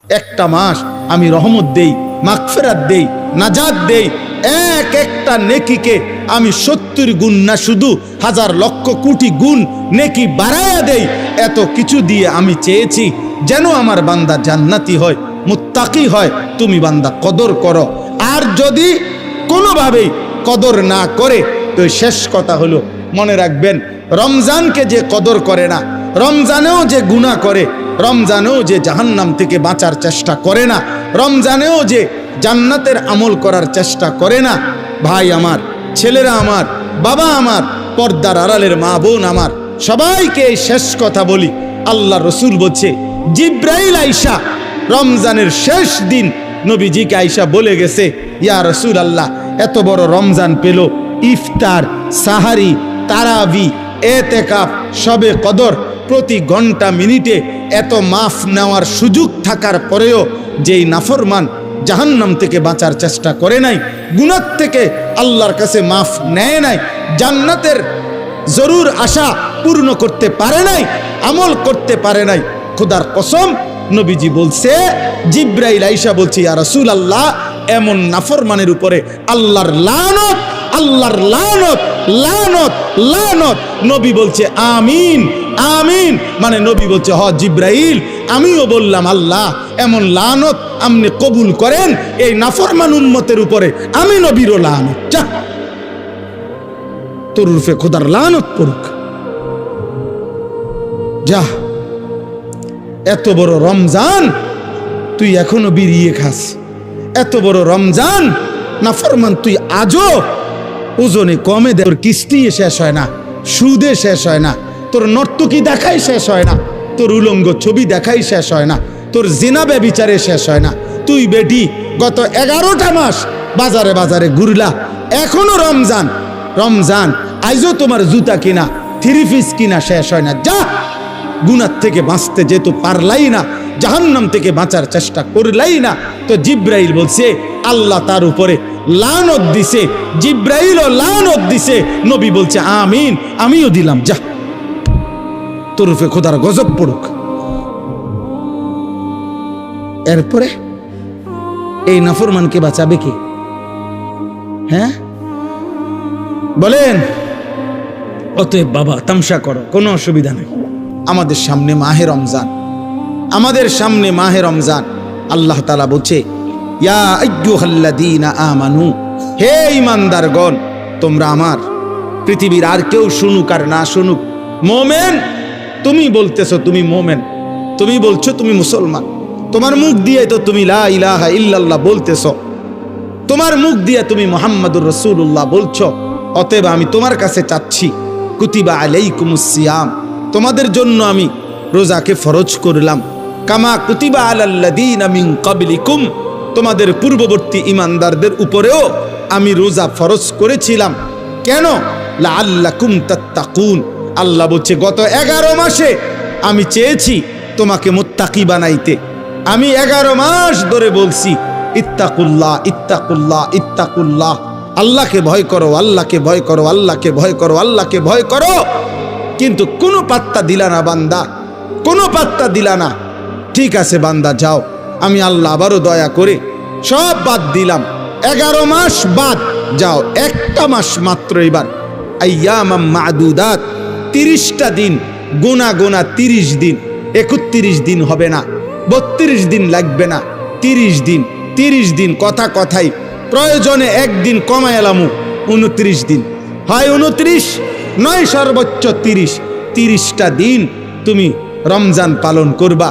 একটা মাস আমি রহমত দেই, মাগফিরাত দেই, নাজাত দেই। এক একটা নেকিকে আমি 70 গুণ না, শুধু হাজার লক্ষ কোটি গুণ নেকি বাড়ায়া দেই। এত কিছু দিয়ে আমি চেয়েছি যেন আমার বান্দা জান্নাতি হয়, মুত্তাকি হয়। তুমি বান্দা কদর করো। আর যদি কোনোভাবেই কদর না করে, তো শেষ কথা হলো, মনে রাখবেন, রমজানকে যে কদর করে না, রমজানেও যে গুনাহ করে, রমজানেও যে জাহান্নাম থেকে বাঁচার চেষ্টা করে না, রমজানেও যে জান্নাতের আমল করার চেষ্টা করে না, ভাই আমার, ছেলেরা আমার, বাবা আমার, পর্দার আড়ালের মা বোন আমার, সবাইকে এই শেষ কথা বলি। আল্লাহ রসুল বলছে, জিব্রাইল আইসা রমজানের শেষ দিন নবীজিকে আইসা বলে গেছে, ইয়া রসুল আল্লাহ, এত বড় রমজান পেল, ইফতার, সাহারি, তারাবি, এতেকাফ, শবে কদর, প্রতি ঘন্টা মিনিটে এত মাফ নেওয়ার সুযোগ থাকার পরেও যেই নাফরমান জাহান্নাম থেকে বাঁচার চেষ্টা করে নাই, গুনাহ থেকে আল্লাহর কাছে মাফ নেয় নাই, জান্নাতের জরুর আশা পূর্ণ করতে পারে নাই, আমল করতে পারে নাই, খোদার কসম নবীজি বলছে, জিব্রাইল আইসা বলছে, ইয়া রাসূলুল্লাহ, এমন নাফরমানের উপরে আল্লাহর লানত, আল্লাহর লানত, লানত, লানত। নবী বলছে আমিন, আমিন। মানে নবী বলছে, হ জিব্রাইল, আমিও বললাম, আল্লাহ এমন লানত আপনি কবুল করেন এই নাফরমান উম্মতের উপরে, আমি নবীরও লানত, যা তোর রূপে খোদার লানত পড়ুক, যা। এত বড় রমজান তুই এখনো বিড়িয়ে খাস, এত বড় রমজান নাফরমান তুই আজও ওজনে কমে দে, তোর কিস্তি শেষ হয় না, সুদে শেষ হয় না, তোর নর্তকী দেখাই শেষ হয় না, তোর উলঙ্গ ছবি দেখাই শেষ হয় না, তোর জিনা ব্যভিচারে শেষ হয় না। তুই বেটি গত 11টা মাস বাজারে বাজারে ঘুরলা, এখনো রমজান, রমজান আইজও তোমার জুতা কিনা, 3 পিস কিনা শেষ হয় না। যা, গুনাহ থেকে বাঁচতে যেহেতু পারলাই না, জাহান্নাম থেকে বাঁচার চেষ্টা করলাই না, তো জিব্রাইল বলছে আল্লাহ তার উপরে লানত দিছে, জিব্রাইলও লানত দিছে। নবী বলছে আমিন, আমিও দিলাম, যা তোর উপরে খোদার গজব পড়ুক। এরপরে এই নাফরমানকে বাঁচাবে কে? হ্যাঁ বলেন? অতএব বাবা, তামসা করো, কোনো অসুবিধা নেই। আমাদের সামনে মাহে রমজান, আমাদের সামনে মাহে রমজান। আল্লাহ তাআলা বলছে, ইয়া আইয়ুহাল্লাযীনা আমানু, হে ঈমানদারগণ, তোমরা আমার, পৃথিবীর আর কেউ শুনুক আর না শুনুক, মোমেন, তুমি বলতেছো তুমি মোমেন, তুমি বলছো তুমি মুসলমান, তোমার মুখ দিয়ে তো তুমি লা ইলাহা ইল্লাল্লাহ বলতেছো, তোমার মুখ দিয়ে তুমি মুহাম্মাদুর রাসূলুল্লাহ বলছো। অতএব আমি তোমার কাছে চাচ্ছি, কুতিবা আলাইকুমুস সিয়াম, তোমাদের জন্য আমি রোজাকে ফরজ করলাম, কামা কুতিবা আলাল্লাযীনা মিন ক্বাবলিকুম, তোমাদের পূর্ববর্তী ঈমানদারদের উপরেও আমি রোজা ফরজ করেছিলাম। কেন? লাআল্লাকুম তাত্তাকুন। আল্লাহ বলছে, গত 11 মাসে আমি চেয়েছি তোমাকে মুত্তাকি বানাইতে। আমি 11 মাস ধরে বলছি, ইত্তাকুল্লাহ, ইত্তাকুল্লাহ, ইত্তাকুল্লাহ, আল্লাহকে ভয় করো, আল্লাহকে ভয় করো, আল্লাহকে ভয় করো, আল্লাহকে ভয় করো। কিন্তু কোনো পাত্তা দিলা না বান্দা, কোনো পাত্তা দিলা না। ঠিক আছে বান্দা, যাও, আমি আল্লাহ আবারও দয়া করে সব বাদ দিলাম, 11 মাস বাদ, যাও, একটা মাস মাত্র এবার, আইয়ামাম মাদুদাত, 30টা দিন গোনা গোনা, 30 দিন, 31 দিন হবে না, 32 দিন লাগবে না, 30 দিন, 30 দিন, কথা কথাই, প্রয়োজনে একদিন কমায় এলামু, 29 দিন, হয় 29 নয় সর্বোচ্চ 30, 30টা দিন তুমি রমজান পালন করবা,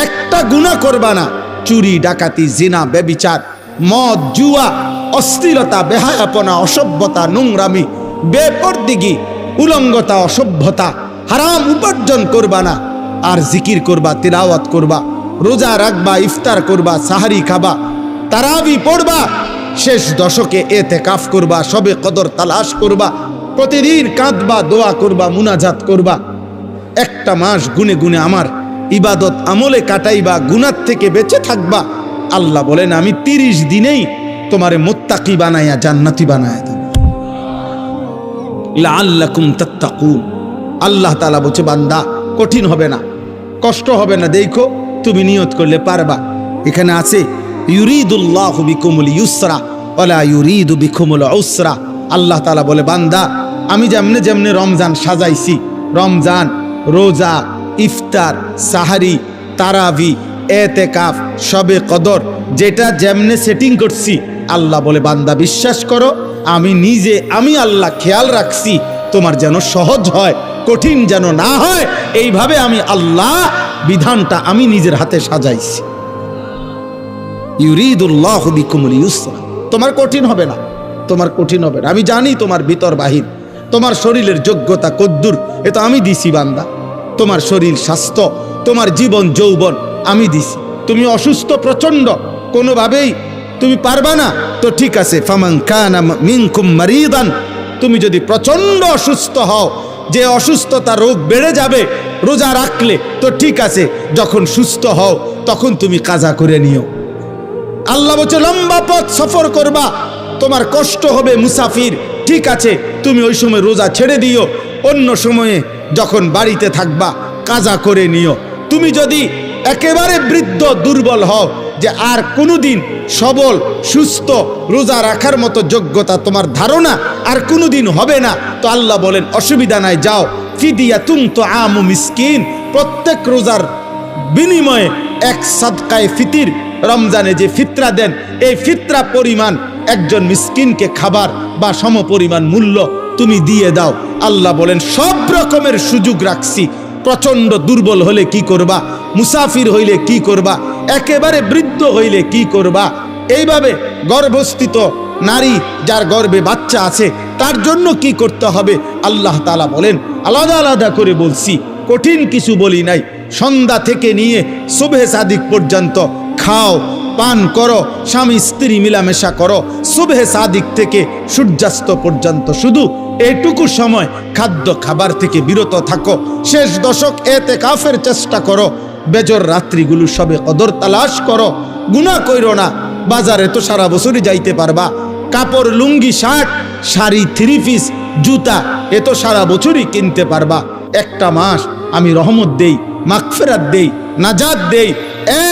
একটা গুনাহ করবা না, চুরি, ডাকাতি, জিনা, ব্যভিচার, মদ, জুয়া, অশ্লীলতা, বেহায়াপনা, অসভ্যতা, নোংরামি, বেপরদিগি, উলঙ্গতা, অসভ্যতা, হারাম উপার্জন করবা না। আর জিকির করবা, তিলাওয়াত করবা, রোজা রাখবা, ইফতার করবা, সাহারি খাবা, তারাবি পড়বা, শেষ দশকে এতেকাফ করবা, শবে কদর তালাশ করবা, প্রতিদিন কাঁদবা, দোয়া করবা, মুনাজাত করবা, একটা মাস গুনে গুনে আমার ইবাদত আমলে কাটাইবা, গুনাহ থেকে বেঁচে থাকবা। আল্লাহ বলেন, আমি 30 দিনেই তোমারে মুত্তাকি বানায়া জান্নাতি বানায়া দেব, লাআল্লাকুম তাত্তাকুন। আল্লাহ তাআলা বলছে, বান্দা কঠিন হবে না, কষ্ট হবে না, দেখো তুমি নিয়ত করলে পারবা। এখানে আছে ইউরিদুল্লাহু বিকুমুল ইউসরা ওয়ালা ইউরিদু বিকুমুল উসরা। আল্লাহ তাআলা বলে, বান্দা আমি যেমনে যেমনে রমজান সাজাইছি, রমজান, রোজা, ইফতার, সাহারি, তারাবি, এতেকাফ, শবে কদর, যেটা যেমনে সেটিং করছি, আল্লাহ বলে বান্দা বিশ্বাস করো আমি নিজে, আমি আল্লাহ খেয়াল রাখছি তোমার যেন সহজ হয়, কঠিন যেন না হয়। এইভাবে আমি আল্লাহ বিধানটা আমি নিজের হাতে সাজাইছি। ইউরিদুল্লাহু বিকুমুল ইউসরা, তোমার কঠিন হবে না, তোমার কঠিন হবে না। আমি জানি তোমার ভিতর বাহির, তোমার শরীরের যোগ্যতা কদ্দুর, এ তো আমি দিছি বান্দা। তোমার শরীর স্বাস্থ্য, তোমার জীবন যৌবন আমি দিছি। তুমি অসুস্থ প্রচন্ড, কোনোভাবেই তুমি পারবা না, তো ঠিক আছে, ফামান কানা মিনকুম মারিদান, তুমি যদি প্রচন্ড অসুস্থ হও, যে অসুস্থতা রোগ বেড়ে যাবে রোজা রাখলে, তো ঠিক আছে, যখন সুস্থ হও তখন তুমি কাজা করে নিও। আল্লাহ বলছে লম্বা পথ সফর করবা, তোমার কষ্ট হবে, মুসাফির, ঠিক আছে, তুমি ওই সময় রোজা ছেড়ে দিও, অন্য সময়ে যখন বাড়িতে থাকবা কাজা করে নিও। তুমি যদি একেবারে বৃদ্ধ দুর্বল হও, যে আর কোনোদিন সবল সুস্থ রোজা রাখার মতো যোগ্যতা তোমার ধারণা আর কোনোদিন হবে না, তো আল্লাহ বলেন অসুবিধা নাই, যাও ফিদিয়াতুন তুআমু মিসকিন, প্রত্যেক রোজার বিনিময়ে এক সাদকায়ে ফিতির, রমজানে যে ফিতরা দেন এই ফিতরা পরিমাণ একজন মিসকিনকে খাবার বা সমপরিমাণ মূল্য তুমি দিয়ে দাও। আল্লাহ বলেন সব রকমের সুযোগ রাখছি। প্রচন্ড দুর্বল হলে কি করবা, মুসাফির হইলে কি করবা, একেবারে বৃদ্ধ হইলে কি করবা, এইভাবে গর্ভস্থিত নারী যার গর্ভে বাচ্চা আছে তার জন্য কি করতে হবে, আল্লাহ তাআলা বলেন আলাদা আলাদা করে বলছি, কঠিন কিছু বলি নাই। সন্ধ্যা থেকে নিয়ে সুবহে সাদিক পর্যন্ত খাও, পান করো, স্বামী স্ত্রী মিলামেশা করো, সুবহে সাদিক থেকে সূর্যাস্ত পর্যন্ত শুধু এইটুকু সময় খাদ্য খাবার থেকে বিরত থাকো। শেষ দশক এতেকাফের চেষ্টা করো, বেজর রাত্রিগুলো সবে কদর তালাশ করো, গুনাহ কইরো না। বাজারে তো সারা বছরই যাইতে পারবা, কাপড় লুঙ্গি শার্ট শাড়ি থ্রি পিস জুতা এ তো সারা বছরই কিনতে পারবা। একটা মাস আমি রহমত দেই, মাগফিরাত দেই, নাজাত দেই,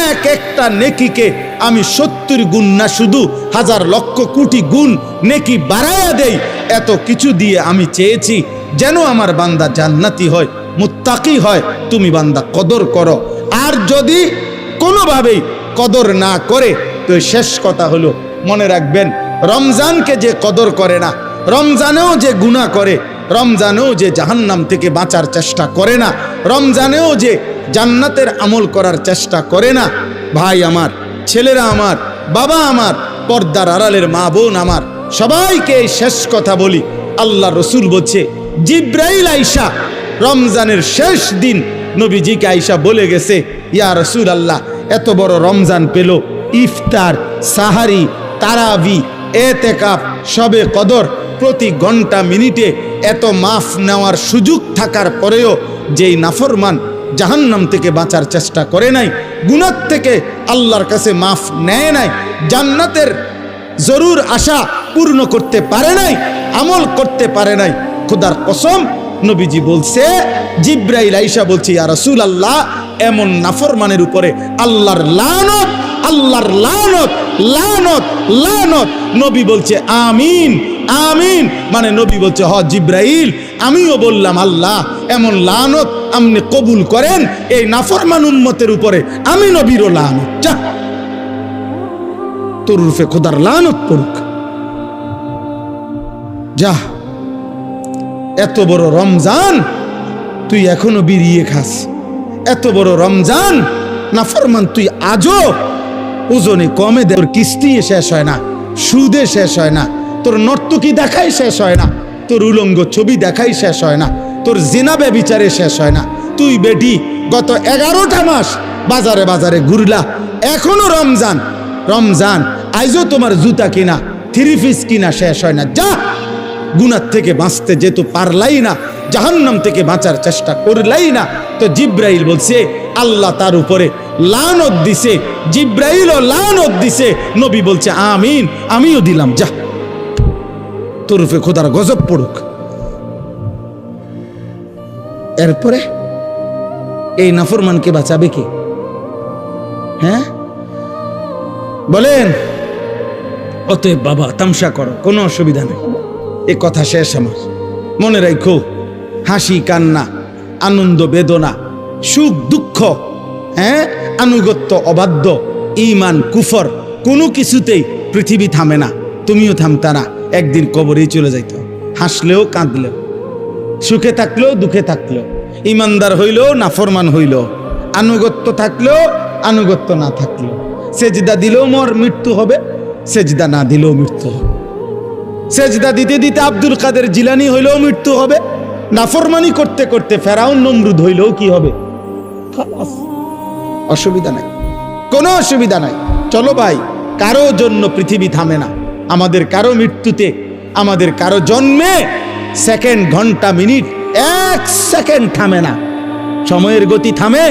এক একটা নেকিকে আমি 70 গুণ না শুধু হাজার লক্ষ কোটি গুণ নেকি বাড়ায়া দেই। এত কিছু দিয়ে আমি চেয়েছি যেন আমার বান্দা জান্নাতি হয়, মুত্তাকি হয়। তুমি বান্দা কদর করো, আর যদি কোনোভাবেই কদর না করে তো শেষ কথা হলো মনে রাখবেন, রমজানকে যে কদর করে না, রমজানেও যে গুনাহ করে, রমজানেও যে জাহান্নাম থেকে বাঁচার চেষ্টা করে না, রমজানেও যে জান্নাতের আমল করার চেষ্টা করে না, ভাই আমার, ছেলেরা আমার, বাবা আমার, পর্দার আড়ালের মা বোন আমার, সবাইকে এই শেষ কথা বলি। আল্লাহ রসুল বলছে জিব্রাইল আইসা রমজানের শেষ দিন নবীজিকে আইসা বলে গেছে, ইয়া রসুল আল্লাহ এত বড় রমজান পেল, ইফতার, সাহারি, তারাবি, এতেকাফ, শবে কদর, প্রতি ঘন্টা মিনিটে এত মাফ নেওয়ার সুযোগ থাকার পরেও যেই নাফরমান জাহান্নাম থেকে বাঁচার চেষ্টা করে নাই, গুনাহ থেকে আল্লাহর কাছে মাফ নেয় নাই, জান্নাতের জরুর আশা পূর্ণ করতে পারে নাই, আমল করতে পারে নাই, খোদার কসম নবীজি বলছে, জিব্রাইল আইসা বলছে ইয়া রাসূলুল্লাহ এমন নাফরমানের উপরে আল্লাহর লানত, আল্লাহর লানত, লানত, লানত। নবী বলছে আমিন, আমিন, মানে নবী বলছে হ জিব্রাইল আমিও বললাম আল্লাহ এমন লানত আপনি কবুল করেন এই নাফরমান উম্মতের উপরে, আমি নবীরও লানত, যা তোর রূপে খোদার লানত পড়ুক, যা। এত বড় রমজান তুই এখনো বিড়িয়ে খাস, এত বড় রমজান নাফরমান তুই আজও ওজনে কমে দে, তোর কিস্তি শেষ হয় না, সুদে শেষ হয় না, তোর নর্তকী দেখাই শেষ হয় না, তোর উলঙ্গ ছবি দেখাই শেষ হয় না, তোর জিনা ব্যভিচারে শেষ হয় না। তুই বেটি গত 11টা মাস বাজারে বাজারে ঘুরলা, এখনো রমজান, রমজান আইজও তোমার জুতা কিনা থ্রি পিস কিনা শেষ হয় না, যা। গুনাহ থেকে বাঁচতে যেহেতু পারলাই না, জাহান্নাম থেকে বাঁচার চেষ্টা করলাই না, তো জিব্রাইল বলছে আল্লাহ তার উপরে লানত দিছে, জিব্রাইলও লানত দিছে, নবী বলছে আমিন, আমিও দিলাম, যা তোর উপরে খোদার গজব পড়ুক। এরপরে এই নাফরমানকে বাঁচাবে কে? হ্যাঁ, বলেন? অতএব বাবা তামসা করো, কোনো অসুবিধা নেই। এ কথা শেষ আমার। মনে রাখো, হাসি কান্না, আনন্দ বেদনা, সুখ দুঃখ, আনুগত্য অবাধ্য, ঈমান কুফর, কোনো কিছুতেই পৃথিবী থামে না, তুমিও থামতা না, একদিন কবরেই চলে যাইত। হাসলেও কাঁদলেও, সুখে থাকলেও দুঃখে থাকলেও, ইমানদার হইলেও নাফরমান হইলেও, আনুগত্য থাকলেও আনুগত্য না থাকলেও, সেজদা দিলেও মোর মৃত্যু হবে, সেজদা না দিলেও মৃত্যু হবে। সেজদা দিতে দিতে আব্দুল কাদের জিলানী হইলেও মৃত্যু হবে, নাফরমানি করতে করতে ফেরাউন নমরুদ হইলেও কি হবে? খালাস, অসুবিধা নাই, কোনো অসুবিধা নাই। চলো ভাই, কারো জন্য পৃথিবী থামে না। আমাদের কারো মৃত্যুতে, আমাদের কারো জন্মে সেকেন্ড, ঘন্টা, মিনিট, এক সেকেন্ড থামে না। সময়ের গতি থামে?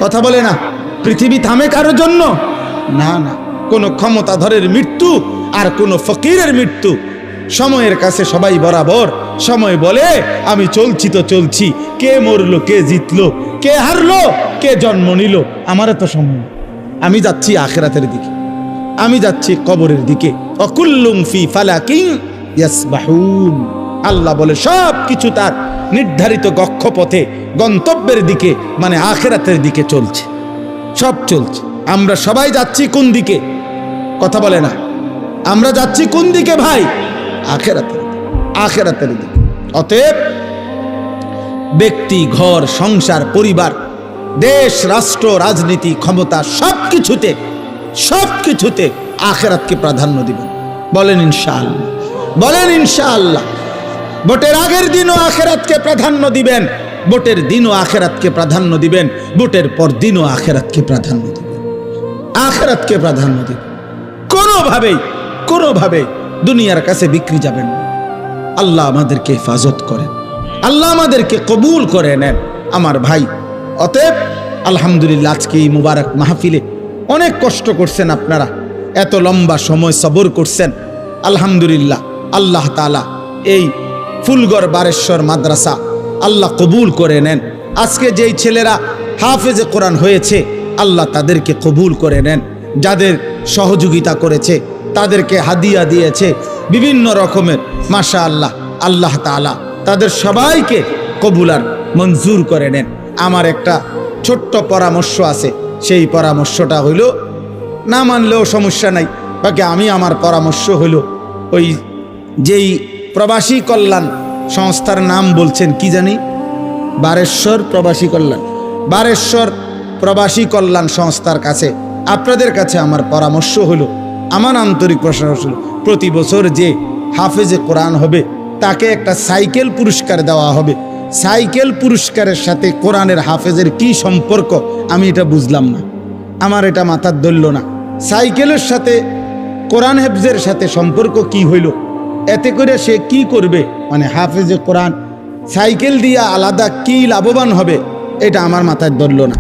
কথা বলে না। পৃথিবী থামে কারো জন্য? না না। কোনো ক্ষমতাধরের মৃত্যু আর কোনো ফকিরের মৃত্যু, সময়ের কাছে সবাই বরাবর। সময় বলে আমি চলছি তো চলছি, কে মরলো, কে জিতলো, কে হারলো, কে জন্ম নিল, আমার তো সময়। আমি যাচ্ছি আখিরাতের দিকে, আমি যাচ্ছি কবরের দিকে। অকুল্লুম ফি ফালাকিন ইয়াসবাহুন। আল্লাহ বলে সব কিছু তার নির্ধারিত কক্ষপথে, গন্তব্যের দিকে, মানে আখিরাতের দিকে চলছে, সব চলছে। আমরা সবাই যাচ্ছি কোন দিকে? কথা বলে না। আমরা যাচ্ছি কোন দিকে ভাই? আখিরাতের দিকে, আখিরাতের দিকে। অতএব ব্যক্তি, ঘর, সংসার, পরিবার, দেশ, রাষ্ট্র, রাজনীতি, ক্ষমতা, সবকিছুতে আখিরাতকে প্রাধান্য দিবেন। বলেন ইনশাআল্লাহ, বলেন ইনশাআল্লাহ। ভোটের আগের দিনও আখিরাতকে প্রাধান্য দিবেন, ভোটের দিনও আখিরাতকে প্রাধান্য দিবেন, ভোটের পর দিনও আখিরাতকে প্রাধান্য দিবেন, আখিরাতকে প্রাধান্য দিবেন। কোনোভাবেই দুনিয়ার কাছে বিক্রি যাবেন না। আল্লাহ আমাদেরকে হেফাজত করেন, আল্লাহ আমাদেরকে কবুল করে নেন আমার ভাই। অতএব আলহামদুলিল্লাহ, আজকে এই মুবারক মাহফিলে অনেক কষ্ট করছেন আপনারা, এত লম্বা সময় সবর করছেন। আলহামদুলিল্লাহ, আল্লাহ তাআলা এই ফুলগড় বারেশ্বর মাদ্রাসা আল্লাহ কবুল করে নেন। আজকে যেই ছেলেরা হাফেজে কোরআন হয়েছে, আল্লাহ তাদেরকে কবুল করে নেন। যাদের সহযোগিতা করেছে, তাদেরকে হাদিয়া দিয়েছে বিভিন্ন রকমের, মাশাআল্লাহ, আল্লাহ তাআলা তাদের সবাইকে কবুল আর মঞ্জুর করে নেন। আমার একটা ছোট্ট পরামর্শ আছে, সেই পরামর্শটা হইল, না মানলেও সমস্যা নাই, বাকি আমার পরামর্শ হইল, ওই যেই প্রবাসী কল্যাণ সংস্থার নাম বলছেন কি জানি, বারেশ্বর প্রবাসী কল্যাণ, বারেশ্বর প্রবাসী কল্যাণ সংস্থার কাছে, আপনাদের কাছে আমার পরামর্শ হলো, আমার আন্তরিক পরামর্শ হলো, প্রতি বছর যে হাফেজে কোরআন হবে তাকে একটা সাইকেল পুরস্কার দেওয়া হবে। সাইকেল পুরস্কারের সাথে কোরআনের হাফেজের কি সম্পর্ক আমি এটা বুঝলাম না, আমার এটা মাথার ধরল না। সাইকেলের সাথে কোরআন হেফজের সাথে সম্পর্ক কি হইল? এতে করে সে কি করবে, মানে হাফেজে কোরআন সাইকেল দিয়া আলাদা কি লাভবান হবে, এটা আমার মাথায় ধরল না।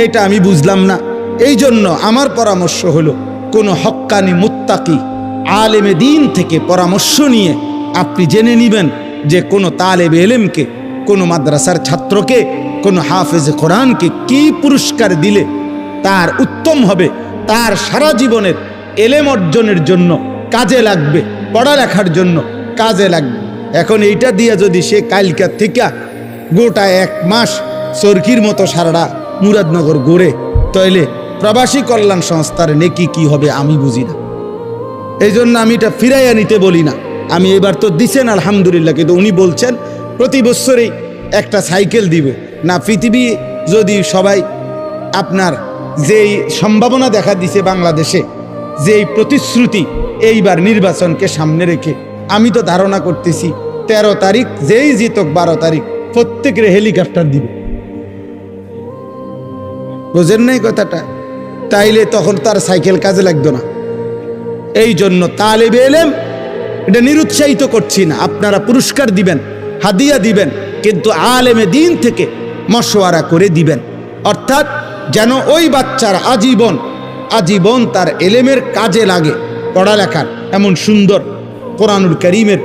এটা আমি বুঝলাম না। এই জন্য আমার পরামর্শ হলো, কোনো হক্কানি মুত্তাকি আলেমে দিন থেকে পরামর্শ নিয়ে আপনি জেনে নেবেন যে কোনো তালেবে এলেমকে, কোনো মাদ্রাসার ছাত্রকে, কোনো হাফেজে কোরআনকে কি পুরস্কার দিলে তার উত্তম হবে, তার সারা জীবনের এলেম অর্জনের জন্য কাজে লাগবে, পড়ালেখার জন্য কাজে লাগবে। এখন এইটা দিয়ে যদি সে কালকার থেকে গোটা 1 মাস চরকির মতো সারাটা মুরাদনগর ঘুরে, তাইলে প্রবাসী কল্যাণ সংস্থার নেকি কি হবে আমি বুঝি না। এই জন্য আমি এটা ফিরাইয়া নিতে বলি না। আমি এবার তো দিছেন আলহামদুলিল্লাহ, কিন্তু উনি বলছেন প্রতি বছরেই একটা সাইকেল দিবে না। পৃথিবী যদি সবাই আপনার যেই সম্ভাবনা দেখা দিছে বাংলাদেশে, যেই প্রতিশ্রুতি এইবার নির্বাচনকে সামনে রেখে, আমি তো ধারণা করতেছি 13 তারিখ যেই জিতক 12 তারিখ প্রত্যেকের হেলিকপ্টার দিবে। বুঝেন নাই কথাটা? তাইলে তখন তার সাইকেল কাজে লাগতো না। এই জন্য তালেবে এলেম, এটা নিরুৎসাহিত করছি না, আপনারা পুরস্কার দিবেন, হাদিয়া দিবেন, কিন্তু আলেমে দিন থেকে মশওয়ারা করে দিবেন। অর্থাৎ যেন ওই বাচ্চার আজীবন তার এলেমের কাজে লাগে, পড়ালেখার। এমন সুন্দর কোরআনুল কারীমের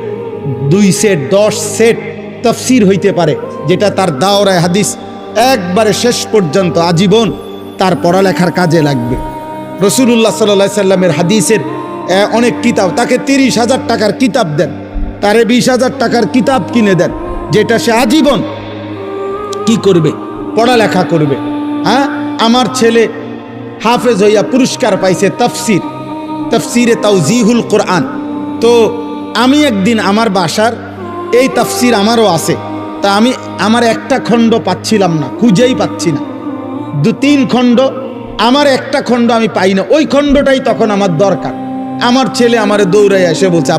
2 সেট 10 সেট তাফসীর হইতে পারে, যেটা তার দাওরায়ে হাদিস একবারে শেষ পর্যন্ত আজীবন তার পড়ালেখার কাজে লাগবে। রসুল্লাহ সাল্লাল্লাহু সাল্লামের হাদিসের অনেক কিতাব, তাকে 30,000 টাকার কিতাব দেন, তারে 20,000 টাকার কিতাব কিনে দেন, যেটা সে আজীবন কি করবে, পড়ালেখা করবে। হ্যাঁ, আমার ছেলে হাফেজ হইয়া পুরস্কার পাইছে তফসিরে তাওজিহুল কোরআন। তো আমি একদিন আমার বাসার এই তাফসির আমারও আছে, তা আমি আমার একটা খণ্ড পাচ্ছিলাম না, খুঁজেই পাচ্ছি না, 2-3 খণ্ড, আমার একটা খণ্ড আমি পাই না, ওই খণ্ডটাই তখন আমার দরকার। আমার ছেলে আমারে দৌড়াই এসে বলছে,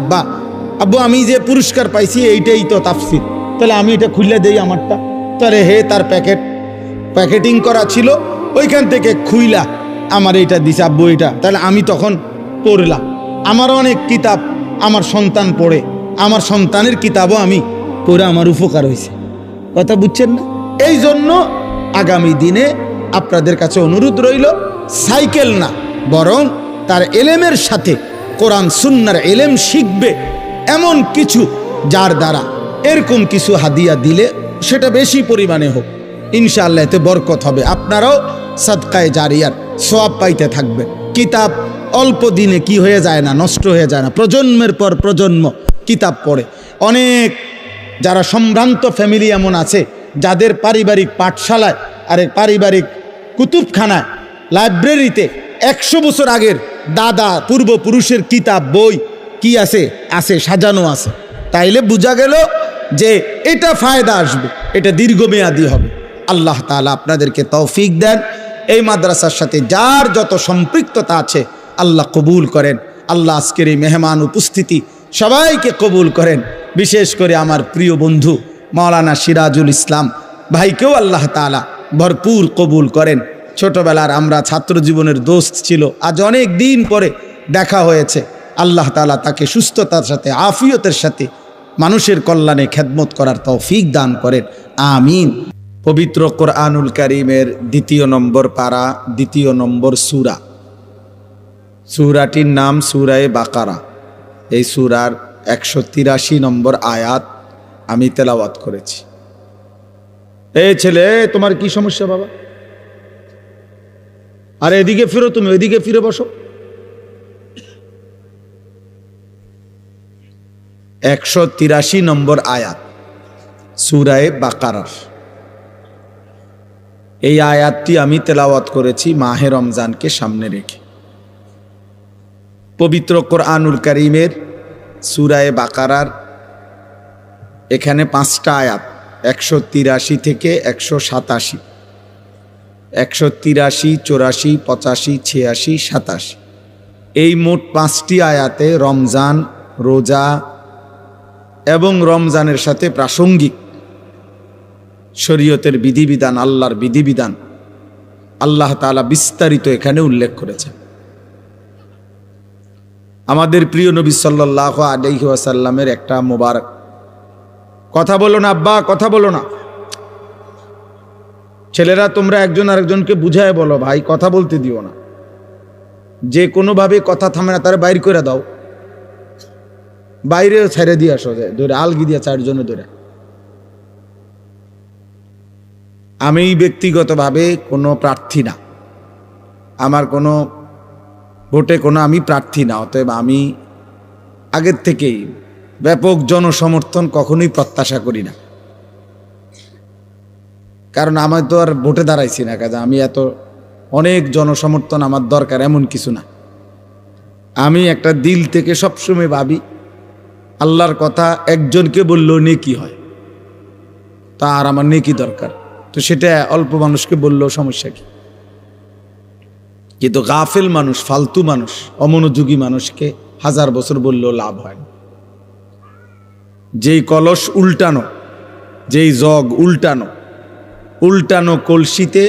আব্বু আমি যে পুরস্কার পাইছি এইটাই তো তাফসির, তাহলে আমি এটা খুলে দেই আমারটা। তাহলে তার প্যাকেটিং করা ছিল, ওইখান থেকে খুইলা আমার এইটা দিছে, আব্বু এটা। তাহলে আমি তখন পড়লাম, আমার অনেক কিতাব আমার সন্তান পড়ে, আমার সন্তানের কিতাবও আমি পড়ে আমার উপকার হয়েছে। কথা বুঝছেন না? এই জন্য আগামী দিনে আপনাদের কাছে অনুরোধ রইল, সাইকেল না বরং তার এলেমের সাথে কোরআন সুন্নাহর এলেম শিখবে এমন কিছু, যার দ্বারা এরকম কিছু হাদিয়া দিলে সেটা বেশি পরিমাণে হোক, ইনশাআল্লাহ এতে বরকত হবে, আপনারাও সাদকায়ে জারিয়ার সওয়াব পাইতে থাকবেন। কিতাব অল্প দিনে কি হয়ে যায় না, নষ্ট হয়ে যায় না, প্রজন্মের পর প্রজন্ম কিতাব পড়ে। অনেক যারা সম্ভ্রান্ত ফ্যামিলি এমন আছে, যাদের পারিবারিক পাঠশালায় আর পারিবারিক কুতুবখানায় লাইব্রেরিতে 100 বছর আগের দাদা পূর্বপুরুষের কিতাব বই কি আছে সাজানো আছে। তাইলে বোঝা গেল যে এটা ফায়দা আসবে, এটা দীর্ঘমেয়াদী হবে। আল্লাহ তাআলা আপনাদেরকে তৌফিক দেন। এই মাদ্রাসার সাথে যার যত সম্পৃক্ততা আছে আল্লাহ কবুল করেন। আল্লাহ আজকের এই মেহমান উপস্থিতি সবাইকে কবুল করেন, বিশেষ করে আমার প্রিয় বন্ধু মাওলানা সিরাজুল ইসলাম ভাইকেও আল্লাহ তাআলা ভরপুর কবুল করেন। ছোটবেলার আমরা ছাত্র জীবনের দোস্ত ছিল, আজ অনেক দিন পরে দেখা হয়েছে। আল্লাহ তাআলা তাকে সুস্থতার সাথে আফিয়তের সাথে মানুষের কল্যাণে খেদমত করার তৌফিক দান করেন, আমিন। পবিত্র কোরআনুল কারীমের 2 নম্বর পারা, 2 নম্বর সূরা, সূরাটির নাম সূরায়ে বাকারা। এই সূরার 183 নম্বর আয়াত আমি তেলাওয়াত করেছি। এই ছেলে, তোমার কি সমস্যা বাবা? আরে এদিকে ফিরো, তুমি ওইদিকে ফিরে বসো। 183 নম্বর আয়াত সূরায়ে বাকারার। এই আয়াতটি আমি তেলাওয়াত করেছি মাহে রমজানকে সামনে রেখে। পবিত্র কোরআনুল কারীমের সূরায়ে বাকারার এখানে 5টা আয়াত, 183 থেকে 187, 183, 84, 85, 86, 87, এই মোট 5টি আয়াতে রমজান, রোজা এবং রমজানের সাথে প্রাসঙ্গিক শরীয়তের বিধিবিধান, আল্লাহর বিধিবিধান আল্লাহ তাআলা বিস্তারিত এখানে উল্লেখ করেছেন। আমাদের প্রিয় নবী সাল্লাল্লাহু আলাইহি ওয়াসাল্লামের একটা মোবারক কথা বলো না আব্বা, কথা বলো না। ছেলেরা তোমরা একজন আরেকজনকে বুঝায় বলো, ভাই কথা বলতে দিও না, যে কোনোভাবে কথা থামে না তারা বাইর করে দাও, বাইরে ছেড়ে দিয়ে আসো, ধরে আলগি দিয়ে 4 জনে ধরে। আমি ব্যক্তিগতভাবে কোনো প্রার্থী না, আমার কোনো ভোটে কোনো আমি প্রার্থী না, অতএব আমি আগের থেকেই ব্যাপক জনসমর্থন কখনোই প্রত্যাশা করি না, কারণ আমি তো আর ভোটে দাঁড়াইছি না, কাজে আমি এত অনেক জনসমর্থন আমার দরকার এমন কিছু না। আমি একটা দিল থেকে সবসময় ভাবি আল্লাহর কথা একজনকে বললেও নেকি হয়, তা আর আমার নেকি দরকার, তো সেটা অল্প মানুষকে বললেও সমস্যা কি। কিন্তু গাফেল মানুষ, ফালতু মানুষ, অমনোযোগী মানুষকে 1000 বছর বললেও লাভ হয় না। যেই কলস উল্টানো, যেই জগ উল্টানো, উল্টানো কলসিতে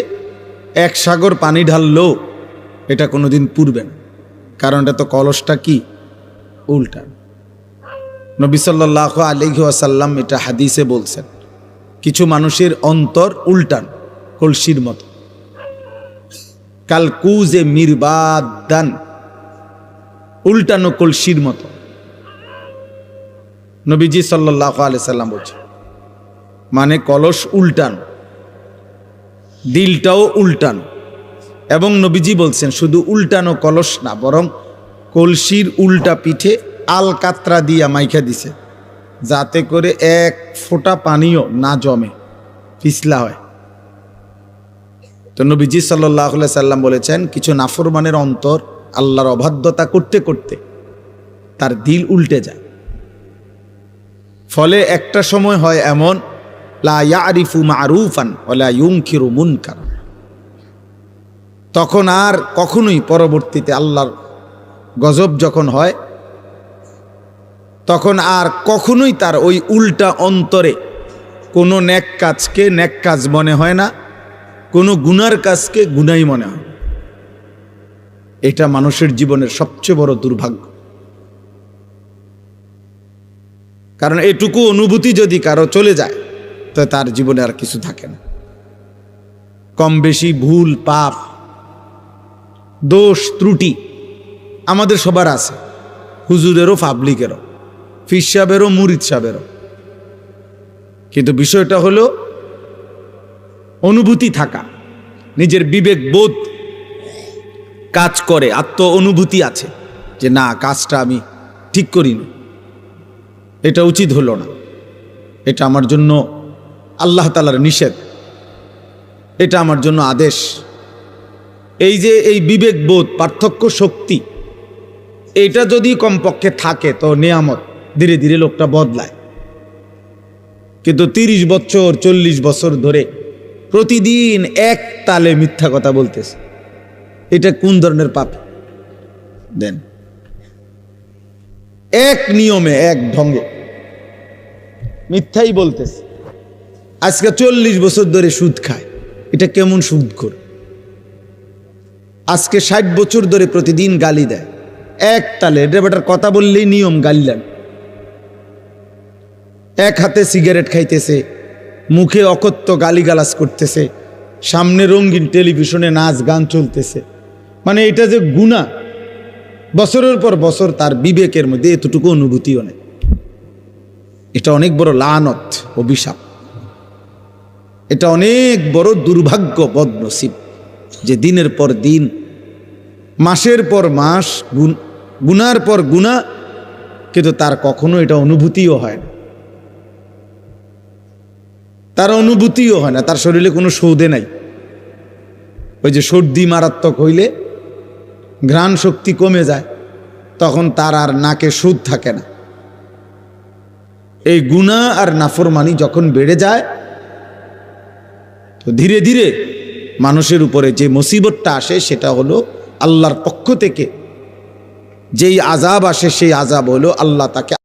1 সাগর পানি ঢাললেও এটা কোনোদিন পুরবে না, কারণ এটা তো কলসটা কি উল্টানো। নবী সাল্লাল্লাহু আলাইহি ওয়াসাল্লাম এটা হাদিসে বলছেন, কিছু মানুষের অন্তর উল্টানো কলসির মতো, কালকুজে মিরবাদান, উল্টানো কলসির মতো। নবীজি সাল্লাল্লাহু আলাইহি সাল্লাম বলছেন, মানে কলস উল্টানো, দিলটাও উল্টানো। এবং নবীজি বলছেন শুধু উল্টানো কলস না, বরং কলসির উল্টা পিঠে আলকাতরা দিয়া মাইখা দিছে, যাতে করে এক ফোঁটা পানিও না জমে, পিছলা হয়। তো নবীজি সাল্লাল্লাহু আলাইহি সাল্লাম বলেছেন, কিছু নাফরমানের অন্তর আল্লাহর অবাধ্যতা করতে করতে তার দিল উল্টে যায়। ফলে একটা সময় হয় এমন, লা ইয়ারিফু মারুফান ওয়ালা ইউনকিরু মুনকার, তখন আর কখনোই পরবর্তীতে আল্লাহর গজব যখন হয়, তখন আর কখনোই তার ওই উল্টা অন্তরে কোনো নেক কাজকে নেক কাজ মনে হয় না, কোনো গুনার কাজকে গুনাই মনে হয়। এটা মানুষের জীবনের সবচেয়ে বড় দুর্ভাগ্য। কারণ এটুকু অনুভূতি যদি কারো চলে যায়, তো তার জীবনে আর কিছু থাকে না। কম বেশি ভুল, পাপ, দোষ, ত্রুটি আমাদের সবার আছে, হুজুরেরও, পাবলিকেরও, ফির সাহেবেরও, মুরিদ সাহেবেরও। কিন্তু বিষয়টা হলো অনুভূতি থাকা, নিজের বিবেক বোধ কাজ করে, আত্ম অনুভূতি আছে যে না, কাজটা আমি ঠিক করিনি, এটা উচিত হলো না, এটা আমার জন্য আল্লাহ তাআলার নিষেধ, এটা আমার জন্য আদেশ। এই যে এই বিবেক বোধ, পার্থক্য শক্তি, এটা যদি কমপক্ষে থাকে তো নেয়ামত, ধীরে ধীরে লোকটা বদলায়। কিন্তু 30 বছর 40 বছর ধরে প্রতিদিন এক তালে মিথ্যা কথা বলতেছে, এটা কোন ধরনের পাপ দেন? এক নিয়মে, এক ঢঙ্গে মিথ্যাই বলতেছে। আজকে 40 বছর ধরে সুদ খায়, এটা কেমন সুদ করে? আজকে 60 বছর ধরে প্রতিদিন গালি দেয় এক তালে, এটা বেটার কথা বললেই নিয়ম গালিলেন। এক হাতে সিগারেট খাইতেছে, মুখে অকথ্য গালিগালাজ করতেছে, সামনে রঙিন টেলিভিশনে নাচ গান চলতেছে। মানে এটা যে গুনাহ, বছরের পর বছর তার বিবেকের মধ্যে এতটুকু অনুভূতিও নেই। এটা অনেক বড় লানত, অভিশাপ। এটা অনেক বড় দুর্ভাগ্য, বদনসিব, যে দিনের পর দিন, মাসের পর মাস গুনার পর গুনাহ, কিন্তু তার কখনো এটা অনুভূতিও হয় না, তার অনুভূতিও হয় না, তার শরীরে কোনো সৌদে নাই। ওই যে সর্দি মারাত্মক হইলে ঘ্রাণ শক্তি কমে যায়, তখন তার আর নাকে সুদ থাকে না। এই গুনাহ আর নাফরমানি যখন বেড়ে যায়, তো ধীরে ধীরে মানুষের উপরে যে মুসিবতটা আসে, সেটা হলো আল্লাহর পক্ষ থেকে যেই আযাব আসে, সেই আযাব হলো আল্লাহ তাকে